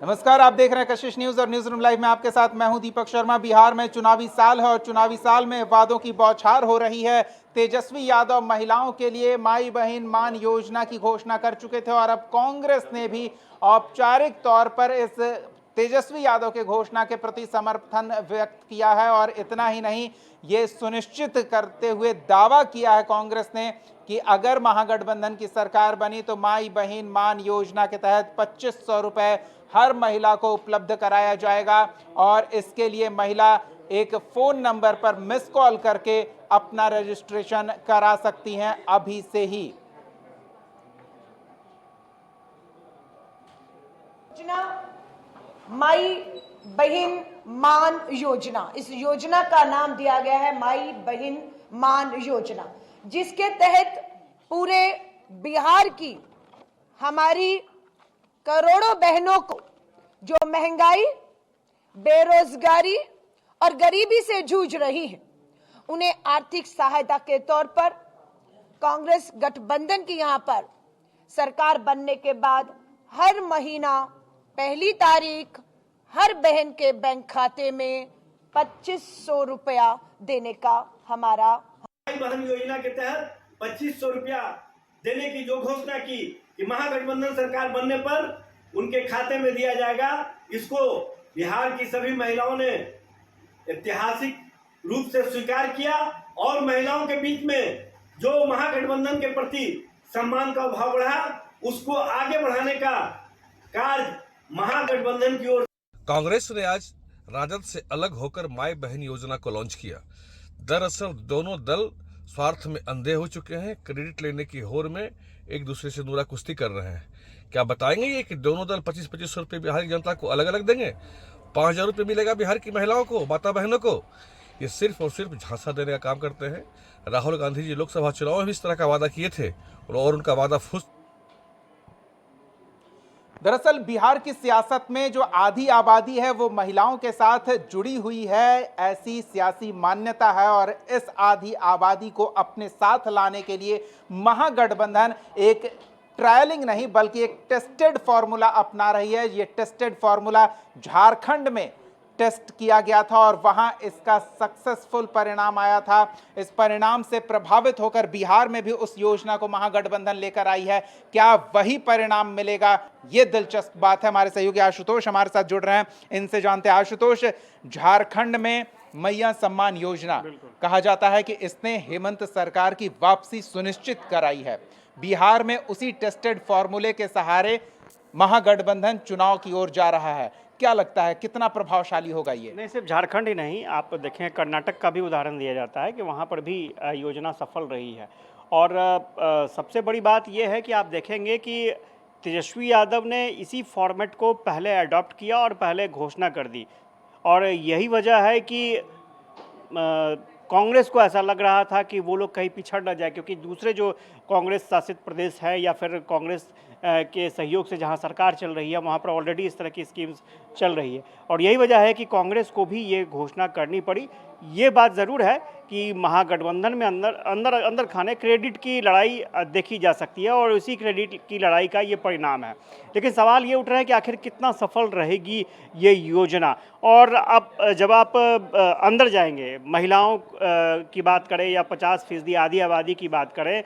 नमस्कार, आप देख रहे हैं कशिश न्यूज और न्यूज रूम लाइव में आपके साथ मैं हूं दीपक शर्मा। बिहार में चुनावी साल है और चुनावी साल में वादों की बौछार हो रही है। तेजस्वी यादव महिलाओं के लिए माई बहन मान योजना की घोषणा कर चुके थे और अब कांग्रेस ने भी औपचारिक तौर पर इस तेजस्वी यादव के घोषणा के प्रति समर्थन व्यक्त किया है। और इतना ही नहीं, ये सुनिश्चित करते हुए दावा किया है कांग्रेस ने कि अगर महागठबंधन की सरकार बनी तो माई बहन मान योजना के तहत 2500 रुपए हर महिला को उपलब्ध कराया जाएगा और इसके लिए महिला एक फोन नंबर पर मिस कॉल करके अपना रजिस्ट्रेशन करा सकती हैं अभी से ही। माई बहन मान योजना, इस योजना का नाम दिया गया है माई बहन मान योजना, जिसके तहत पूरे बिहार की हमारी करोड़ों बहनों को जो महंगाई, बेरोजगारी और गरीबी से जूझ रही है, उन्हें आर्थिक सहायता के तौर पर कांग्रेस गठबंधन की यहां पर सरकार बनने के बाद हर महीना पहली तारीख हर बहन के बैंक खाते में 2500 रुपया देने का हमारा बहन योजना के तहत 2500 रुपया देने की जो घोषणा की कि महागठबंधन सरकार बनने पर उनके खाते में दिया जाएगा, इसको बिहार की सभी महिलाओं ने ऐतिहासिक रूप से स्वीकार किया और महिलाओं के बीच में जो महागठबंधन के प्रति सम्मान का भाव बढ़ा, उसको आगे बढ़ाने का कार्य महागठबंधन की ओर। कांग्रेस ने आज राजद से अलग होकर माई बहन योजना को लॉन्च किया। दरअसल दोनों दल स्वार्थ में अंधे हो चुके हैं, क्रेडिट लेने की होड़ में एक दूसरे से नूरा कुश्ती कर रहे हैं। क्या बताएंगे ये कि दोनों दल 25-25 रुपये बिहार की जनता को अलग अलग देंगे? 5000 रुपये मिलेगा बिहार की महिलाओं को, माता बहनों को। ये सिर्फ और सिर्फ झांसा देने का काम करते हैं। राहुल गांधी जी लोकसभा चुनाव में भी इस तरह का वादा किए थे और उनका वादा फुस। दरअसल बिहार की सियासत में जो आधी आबादी है वो महिलाओं के साथ जुड़ी हुई है, ऐसी सियासी मान्यता है। और इस आधी आबादी को अपने साथ लाने के लिए महागठबंधन एक ट्रायलिंग नहीं बल्कि एक टेस्टेड फॉर्मूला अपना रही है। ये टेस्टेड फॉर्मूला झारखंड में टेस्ट किया गया था और वहां इसका सक्सेसफुल परिणाम आया था। इस परिणाम से प्रभावित होकर बिहार में भी उस योजना को महागठबंधन लेकर आई है। क्या वही परिणाम मिलेगा, ये दिलचस्प बात है। हमारे सहयोगी आशुतोष हमारे साथ जुड़ रहे हैं, इनसे जानते हैं। आशुतोष, झारखंड में मैया सम्मान योजना कहा जाता है कि इसने हेमंत सरकार की वापसी सुनिश्चित कराई है। बिहार में उसी टेस्टेड फॉर्मूले के सहारे महागठबंधन चुनाव की ओर जा रहा है। क्या लगता है कितना प्रभावशाली होगा ये? नहीं, सिर्फ झारखंड ही नहीं, आप देखें कर्नाटक का भी उदाहरण दिया जाता है कि वहाँ पर भी योजना सफल रही है। और सबसे बड़ी बात यह है कि आप देखेंगे कि तेजस्वी यादव ने इसी फॉर्मेट को पहले अडॉप्ट किया और पहले घोषणा कर दी। और यही वजह है कि कांग्रेस को ऐसा लग रहा था कि वो लोग कहीं पिछड़ न जाए, क्योंकि दूसरे जो कांग्रेस शासित प्रदेश है या फिर कांग्रेस के सहयोग से जहां सरकार चल रही है वहां पर ऑलरेडी इस तरह की स्कीम्स चल रही है। और यही वजह है कि कांग्रेस को भी ये घोषणा करनी पड़ी। ये बात ज़रूर है कि महागठबंधन में अंदर खाने क्रेडिट की लड़ाई देखी जा सकती है और उसी क्रेडिट की लड़ाई का ये परिणाम है। लेकिन सवाल ये उठ रहा है कि आखिर कितना सफल रहेगी ये योजना। और अब जब आप अंदर जाएंगे, महिलाओं की बात करें या 50% आधी आबादी की बात करें,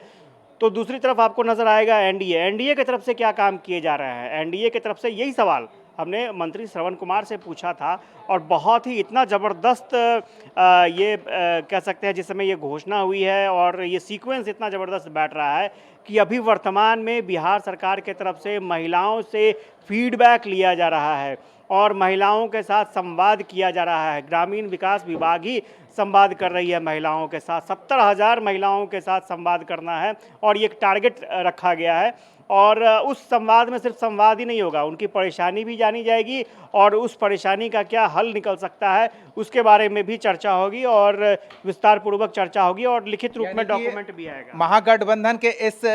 तो दूसरी तरफ आपको नजर आएगा एनडीए की तरफ से क्या काम किए जा रहे हैं। एनडीए की तरफ से यही सवाल हमने मंत्री श्रवण कुमार से पूछा था और बहुत ही इतना ज़बरदस्त ये कह सकते हैं जिस समय ये घोषणा हुई है और ये सीक्वेंस इतना ज़बरदस्त बैठ रहा है कि अभी वर्तमान में बिहार सरकार के तरफ से महिलाओं से फीडबैक लिया जा रहा है और महिलाओं के साथ संवाद किया जा रहा है। ग्रामीण विकास विभाग ही संवाद कर रही है महिलाओं के साथ। 70,000 महिलाओं के साथ संवाद करना है और ये एक टारगेट रखा गया है। और उस संवाद में सिर्फ संवाद ही नहीं होगा, उनकी परेशानी भी जानी जाएगी और उस परेशानी का क्या हल निकल सकता है उसके बारे में भी चर्चा होगी और विस्तार पूर्वक चर्चा होगी और लिखित रूप में डॉक्यूमेंट भी आएगा। महागठबंधन के इस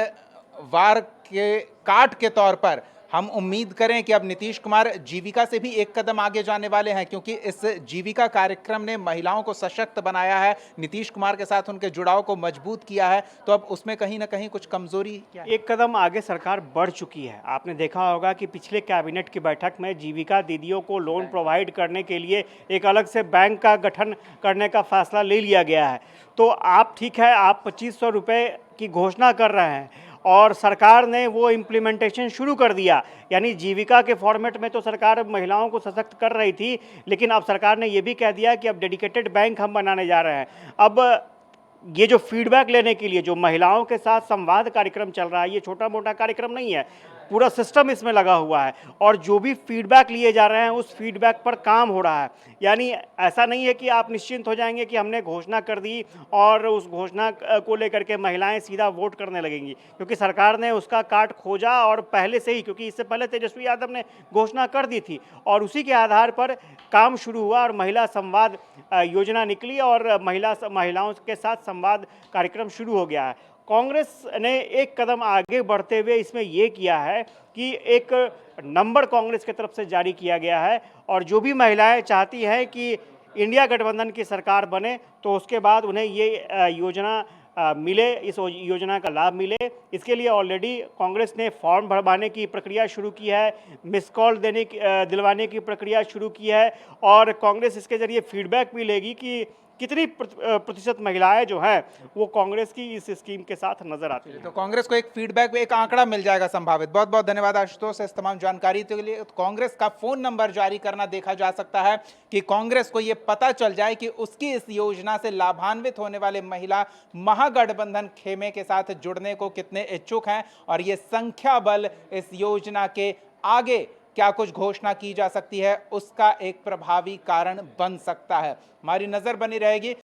वार के काट के तौर पर हम उम्मीद करें कि अब नीतीश कुमार जीविका से भी एक कदम आगे जाने वाले हैं, क्योंकि इस जीविका कार्यक्रम ने महिलाओं को सशक्त बनाया है, नीतीश कुमार के साथ उनके जुड़ाव को मजबूत किया है। तो अब उसमें कहीं ना कहीं कुछ कमजोरी क्या है? एक कदम आगे सरकार बढ़ चुकी है। आपने देखा होगा कि पिछले कैबिनेट की बैठक में जीविका दीदियों को लोन प्रोवाइड करने के लिए एक अलग से बैंक का गठन करने का फैसला ले लिया गया है। तो आप ठीक है, आप 2500 रुपये की घोषणा कर रहे हैं और सरकार ने वो इम्प्लीमेंटेशन शुरू कर दिया। यानी जीविका के फॉर्मेट में तो सरकार महिलाओं को सशक्त कर रही थी, लेकिन अब सरकार ने ये भी कह दिया कि अब डेडिकेटेड बैंक हम बनाने जा रहे हैं। अब ये जो फीडबैक लेने के लिए जो महिलाओं के साथ संवाद कार्यक्रम चल रहा है, ये छोटा मोटा कार्यक्रम नहीं है, पूरा सिस्टम इसमें लगा हुआ है और जो भी फीडबैक लिए जा रहे हैं उस फीडबैक पर काम हो रहा है। यानी ऐसा नहीं है कि आप निश्चिंत हो जाएंगे कि हमने घोषणा कर दी और उस घोषणा को लेकर के महिलाएं सीधा वोट करने लगेंगी, क्योंकि सरकार ने उसका काट खोजा और पहले से ही, क्योंकि इससे पहले तेजस्वी यादव ने घोषणा कर दी थी और उसी के आधार पर काम शुरू हुआ और महिला संवाद योजना निकली और महिलाओं के साथ संवाद कार्यक्रम शुरू हो गया है। कांग्रेस ने एक कदम आगे बढ़ते हुए इसमें ये किया है कि एक नंबर कांग्रेस की तरफ से जारी किया गया है और जो भी महिलाएं चाहती हैं कि इंडिया गठबंधन की सरकार बने तो उसके बाद उन्हें ये योजना मिले, इस योजना का लाभ मिले। इसके लिए ऑलरेडी कांग्रेस ने फॉर्म भरवाने की प्रक्रिया शुरू की है, मिस कॉल दिलवाने की प्रक्रिया शुरू की है और कांग्रेस इसके जरिए फीडबैक भी लेगी कि कितनी प्रतिशत महिलाएं जो हैं वो कांग्रेस की इस स्कीम के साथ नजर आती हैं। तो कांग्रेस को एक फीडबैक, एक आंकड़ा मिल जाएगा संभावित। बहुत बहुत धन्यवाद आशुतोष इस तमाम जानकारी के लिए। तो कांग्रेस का फोन नंबर जारी करना देखा जा सकता है कि कांग्रेस को यह पता चल जाए कि उसकी इस योजना से लाभान्वित होने वाले महिला महागठबंधन खेमे के साथ जुड़ने को कितने इच्छुक हैं और ये संख्या बल इस योजना के आगे क्या कुछ घोषणा की जा सकती है उसका एक प्रभावी कारण बन सकता है। हमारी नजर बनी रहेगी।